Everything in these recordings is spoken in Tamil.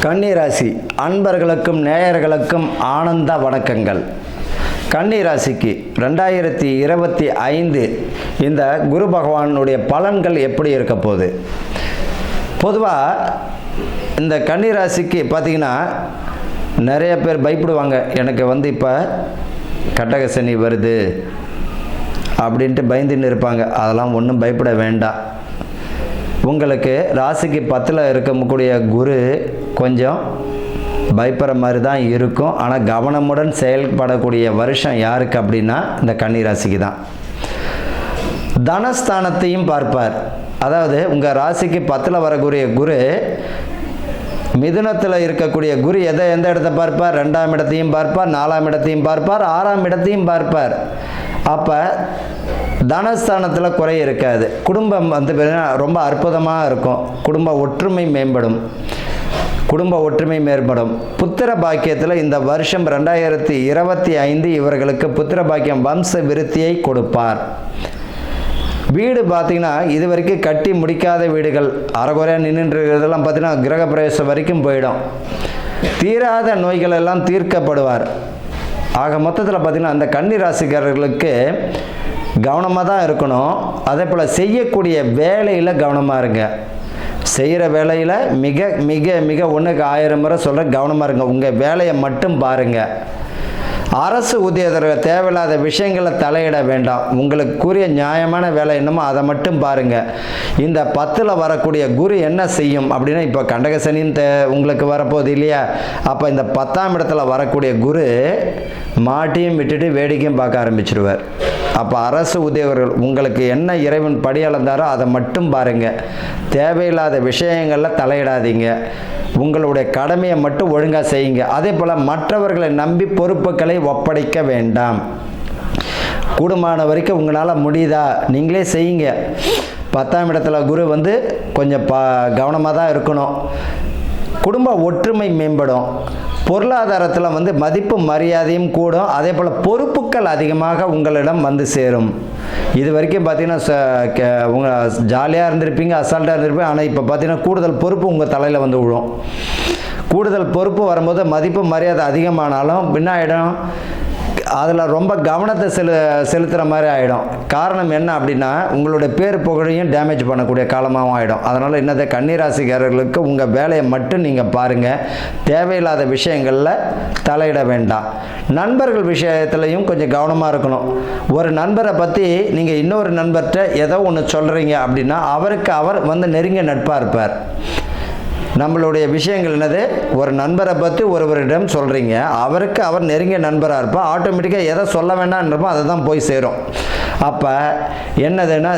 கன்னிராசி அன்பர்களுக்கும் நேயர்களுக்கும் ஆனந்த வணக்கங்கள். கன்னிராசிக்கு 2025 இந்த குரு பகவானுடைய பலன்கள் எப்படி இருக்க போகுது? பொதுவாக இந்த கன்னிராசிக்கு பார்த்திங்கன்னா நிறைய பேர் பயப்படுவாங்க. எனக்கு இப்போ கட்டக சனி வருது அப்படின்ட்டு பயந்துன்னு இருப்பாங்க. அதெல்லாம் ஒன்றும் பயப்பட வேண்டாம். உங்களுக்கு ராசிக்கு 10ல் இருக்கக்கூடிய குரு கொஞ்சம் பயப்படுற மாதிரி தான் இருக்கும். ஆனால் கவனமுடன் செயல்படக்கூடிய வருஷம் யாருக்கு அப்படின்னா இந்த கன்னிராசிக்கு தான். தனஸ்தானத்தையும் பார்ப்பார். அதாவது உங்கள் ராசிக்கு 10ல் வரக்கூடிய குரு மிதுனத்தில் இருக்கக்கூடிய குரு எந்த இடத்தை பார்ப்பார்? 2ஆம் இடத்தையும் பார்ப்பார், 4ஆம் இடத்தையும் பார்ப்பார், 6ஆம் இடத்தையும் பார்ப்பார். அப்போ தனஸ்தானத்தில் குறை இருக்காது. குடும்பம் ரொம்ப அற்புதமாக இருக்கும். குடும்ப ஒற்றுமை மேம்படும். புத்திர பாக்கியத்தில் இந்த வருஷம் 2025 இவர்களுக்கு புத்திர பாக்கியம் வம்ச விருத்தியை கொடுப்பார். வீடு பார்த்திங்கன்னா இது வரைக்கும் கட்டி முடிக்காத வீடுகள் அறகுறையாக நின்றுன்றதெல்லாம் பார்த்திங்கன்னா கிரகப்பிரவேசம் வரைக்கும் போயிடும். தீராத நோய்கள் எல்லாம் தீர்க்கப்படுவார். ஆக மொத்தத்தில் பார்த்திங்கன்னா அந்த கன்னி ராசிக்காரர்களுக்கு கவனமாக தான் இருக்கணும். அதே போல் செய்யக்கூடிய வேலையில் கவனமாக இருங்க. செய்கிற வேலையில் மிக மிக மிக 1க்கு 1000 முறை சொல்கிற கவனமாக இருங்க. உங்கள் வேலையை மட்டும் பாருங்கள். அரசு உத்தியோகத்தில் தேவையில்லாத விஷயங்களை தலையிட வேண்டாம். உங்களுக்குரிய நியாயமான வேலை என்னமோ அதை மட்டும் பாருங்கள். இந்த 10ல் வரக்கூடிய குரு என்ன செய்யும் அப்படின்னா, இப்போ கண்டக சனின்னு உங்களுக்கு வரப்போகுது இல்லையா? அப்போ இந்த 10ஆம் இடத்துல வரக்கூடிய குரு மாட்டியும் விட்டுட்டு வேடிக்கையும் பார்க்க ஆரம்பிச்சிடுவார். அப்போ அரசு உத்தியோகர்கள் உங்களுக்கு என்ன இறைவன் படி அளந்தாரோ அதை மட்டும் பாருங்கள். தேவையில்லாத விஷயங்களில் தலையிடாதீங்க. உங்களுடைய கடமையை மட்டும் ஒழுங்காக செய்யுங்க. அதே போல் மற்றவர்களை நம்பி பொறுப்புகளை ஒப்படைக்க வேண்டாம். கூடுமான வரைக்கும் உங்களால் முடியுதா நீங்களே செய்யுங்க. 10ஆம் இடத்துல குரு கொஞ்சம் கவனமாக தான் இருக்கணும். குடும்ப ஒற்றுமை மேம்படும். பொருளாதாரத்தில் மதிப்பு மரியாதையும் கூடும். அதே போல் பொறுப்புகள் அதிகமாக உங்களிடம் சேரும். இது வரைக்கும் பார்த்தீங்கன்னா உங்கள் ஜாலியாக இருந்திருப்பீங்க, அசால்ட்டாக இருந்திருப்பீங்க. ஆனால் இப்போ பார்த்தீங்கன்னா கூடுதல் பொறுப்பு உங்கள் தலையில் விழும். கூடுதல் பொறுப்பு வரும்போது மதிப்பு மரியாதை அதிகமானாலும் பின்னாயிடும் அதில் ரொம்ப கவனத்தை செலுத்துகிற மாதிரி ஆகிடும். காரணம் என்ன அப்படின்னா, உங்களுடைய பேர் புகழையும் டேமேஜ் பண்ணக்கூடிய காலமாகவும் ஆகிடும். அதனால் என்னது, கன்னிராசிக்காரர்களுக்கு உங்கள் வேலையை மட்டும் நீங்கள் பாருங்கள். தேவையில்லாத விஷயங்களில் தலையிட வேண்டாம். நண்பர்கள் விஷயத்துலையும் கொஞ்சம் கவனமாக இருக்கணும். ஒரு நண்பரை பற்றி நீங்கள் இன்னொரு நண்பர்கிட்ட ஏதோ ஒன்று சொல்கிறீங்க அப்படின்னா அவருக்கு அவர் நெருங்கிய நட்பாக இருப்பார். நம்மளுடைய விஷயங்கள் என்னது, ஒரு நண்பரை பற்றி ஒருவரிடம் சொல்கிறீங்க, அவருக்கு அவர் நெருங்கிய நண்பராக இருப்பார். ஆட்டோமேட்டிக்காக எதை சொல்ல வேண்டாம்ன்றப்போ அதை தான் போய் சேரும். அப்போ என்னதுன்னா,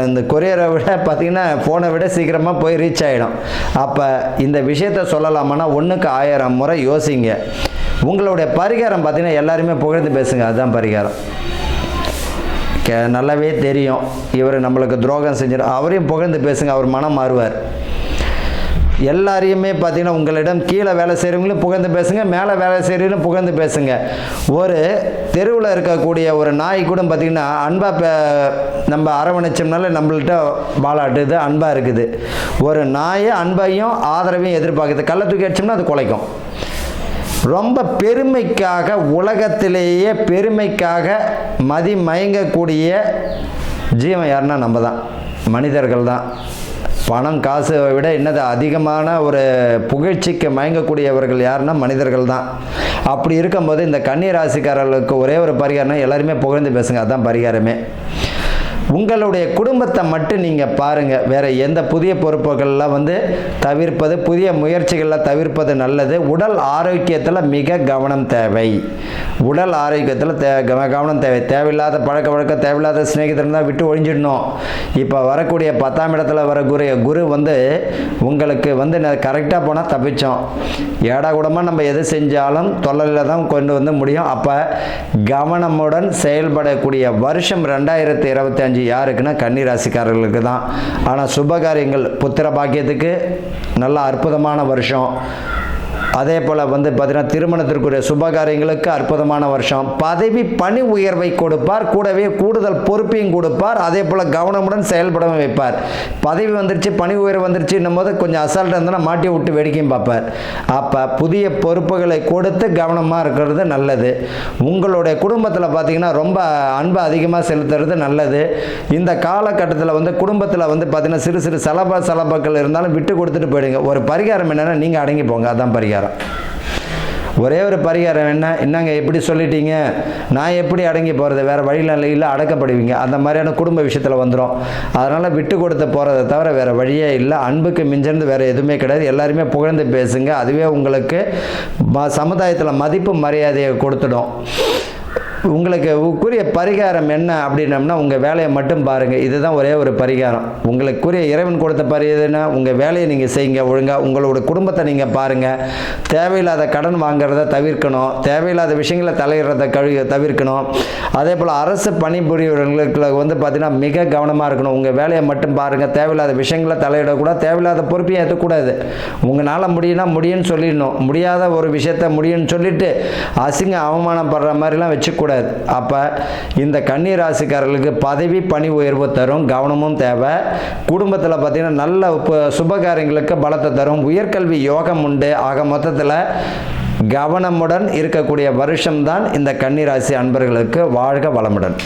இந்த கொரியரை விட பார்த்திங்கன்னா ஃபோனை விட சீக்கிரமாக போய் ரீச் ஆகிடும். அப்போ இந்த விஷயத்த சொல்லலாமான்னா 1க்கு 1000 முறை யோசிங்க. உங்களுடைய பரிகாரம் பார்த்திங்கன்னா எல்லாருமே புகழ்ந்து பேசுங்க. அதுதான் பரிகாரம். நல்லாவே தெரியும் இவர் நம்மளுக்கு துரோகம் செஞ்சிடும், அவரையும் புகழ்ந்து பேசுங்க. அவர் மனம் மாறுவார். எல்லாரையுமே பார்த்தீங்கன்னா உங்களிடம் கீழே வேலை செய்கிறவங்களும் புகழ்ந்து பேசுங்க, மேலே வேலை செய்கிறவங்களும் புகழ்ந்து பேசுங்க. ஒரு தெருவில் இருக்கக்கூடிய ஒரு நாய் கூட பார்த்திங்கன்னா அன்பாக நம்ம அரவணைச்சோம்னால நம்மள்கிட்ட வாலாட்டுது, அன்பாக இருக்குது. ஒரு நாயை அன்பையும் ஆதரவையும் எதிர்பார்க்குது. கள்ள தூக்கி அடிச்சோம்னா அது குலைக்கும். ரொம்ப பெருமைக்காக, உலகத்திலேயே பெருமைக்காக மயங்கக்கூடிய ஜீவன் யாருன்னா நம்ம தான், மனிதர்கள் தான். பணம் காசை விட என்னது அதிகமான ஒரு புகழ்ச்சிக்கு மயங்கக்கூடியவர்கள் யாருன்னா மனிதர்கள் தான். அப்படி இருக்கும்போது இந்த கன்னி ராசிக்காரர்களுக்கு ஒரே ஒரு பரிகாரம், எல்லாருமே புகழ்ந்து பேசுங்க. அதுதான் பரிகாரமே. உங்களுடைய குடும்பத்தை மட்டும் நீங்கள் பாருங்கள். வேறு எந்த புதிய பொறுப்புகளில் தவிர்ப்பது, புதிய முயற்சிகளில் தவிர்ப்பது நல்லது. உடல் ஆரோக்கியத்தில் மிக கவனம் தேவை. உடல் ஆரோக்கியத்தில் கவனம் தேவை. தேவையில்லாத பழக்க வழக்கம், தேவையில்லாத சிநேகிதம் தான் விட்டு ஒழிஞ்சிடணும். இப்போ வரக்கூடிய 10ஆம் இடத்துல வர குரு உங்களுக்கு கரெக்டாக போனால் தப்பிச்சோம். ஏடா கூடமாக நம்ம எது செஞ்சாலும் தொல்லையில் தான் கொண்டு முடியும். அப்போ கவனமுடன் செயல்படக்கூடிய வருஷம் 2025 யாருக்குன்னா கன்னிராசிக்காரர்களுக்கு தான். ஆனால் சுபகாரியங்கள், புத்திர பாக்கியத்துக்கு நல்ல அற்புதமான வருஷம். அதே போல் வந்து பார்த்தீங்கன்னா திருமணத்திற்குரிய சுபகாரியங்களுக்கு அற்புதமான வருஷம். பதவி பணி உயர்வை கொடுப்பார், கூடவே கூடுதல் பொறுப்பையும் கொடுப்பார். அதே போல் கவனமுடன் செயல்படவும் வைப்பார். பதவி வந்துருச்சு, பணி உயர்வு வந்துருச்சுன்னும் போது கொஞ்சம் அசால்ட்டாக இருந்தால் மாட்டி விட்டு வேடிக்கையும் பார்ப்பார். அப்போ புதிய பொறுப்புகளை கொடுத்து கவனமாக இருக்கிறது நல்லது. உங்களுடைய குடும்பத்தில் பார்த்தீங்கன்னா ரொம்ப அன்பு அதிகமாக செலுத்துறது நல்லது. இந்த காலகட்டத்தில் வந்து குடும்பத்தில் வந்து பார்த்தீங்கன்னா சிறு சிறு சலபாக்கள் இருந்தாலும் விட்டு கொடுத்துட்டு போயிடுங்க. ஒரு பரிகாரம் என்னென்னா, நீங்கள் அடங்கி போங்க, அதான் பரிகாரம். ஒரே ஒரு பரிகாரம் என்ன, என்னங்க எப்படி சொல்லிட்டீங்க, நான் எப்படி அடங்கி போகிறது, வேறு வழியில் இல்லை, அடக்கப்படுவீங்க. அந்த மாதிரியான குடும்ப விஷயத்தில் வந்துடும். அதனால் விட்டு கொடுத்து போகிறத தவிர வேறு வழியே இல்லை. அன்புக்கு மிஞ்சந்து வேறு எதுவுமே கிடையாது. எல்லாருமே புகழ்ந்து பேசுங்க. அதுவே உங்களுக்கு சமுதாயத்தில் மதிப்பு மரியாதையை கொடுத்துடும். உங்களுக்கு கூறிய பரிகாரம் என்ன அப்படின்னம்னா, உங்கள் வேலையை மட்டும் பாருங்கள். இதுதான் ஒரே ஒரு பரிகாரம். உங்களுக்குரிய இறைவன் கொடுத்த பரிகாரம்னா, உங்கள் வேலையை நீங்கள் செய்யுங்க ஒழுங்காக. உங்களோட குடும்பத்தை நீங்கள் பாருங்கள். தேவையில்லாத கடன் வாங்குறத தவிர்க்கணும். தேவையில்லாத விஷயங்களை தலையிடுறத தவிர்க்கணும். அதே போல் அரசு பணிபுரியவர்களுக்கு வந்து பார்த்திங்கன்னா மிக கவனமாக இருக்கணும். உங்கள் வேலையை மட்டும் பாருங்கள். தேவையில்லாத விஷயங்களை தலையிடக்கூடாது. தேவையில்லாத பொறுப்பையும் ஏற்றக்கூடாது. உங்களால் முடியும்னா முடியும்னு சொல்லிடணும். முடியாத ஒரு விஷயத்த முடியும்னு சொல்லிட்டு அசிங்க அவமானப்படுற மாதிரிலாம் வச்சுக்கூடாது. அப்போ இந்த கன்னி ராசிக்காரர்களுக்கு பதவி பணி உயர்வு தரும், கவனமும் தேவை. குடும்பத்தில் பார்த்தீங்கன்னா நல்ல சுபகாரியங்களுக்கு பலத்தை தரும். உயர்கல்வி யோகம் உண்டு. ஆக மொத்தத்தில் கவனமுடன் இருக்கக்கூடிய வருஷம்தான் இந்த கன்னி ராசி அன்பர்களுக்கு. வாழ்க வளமுடன்.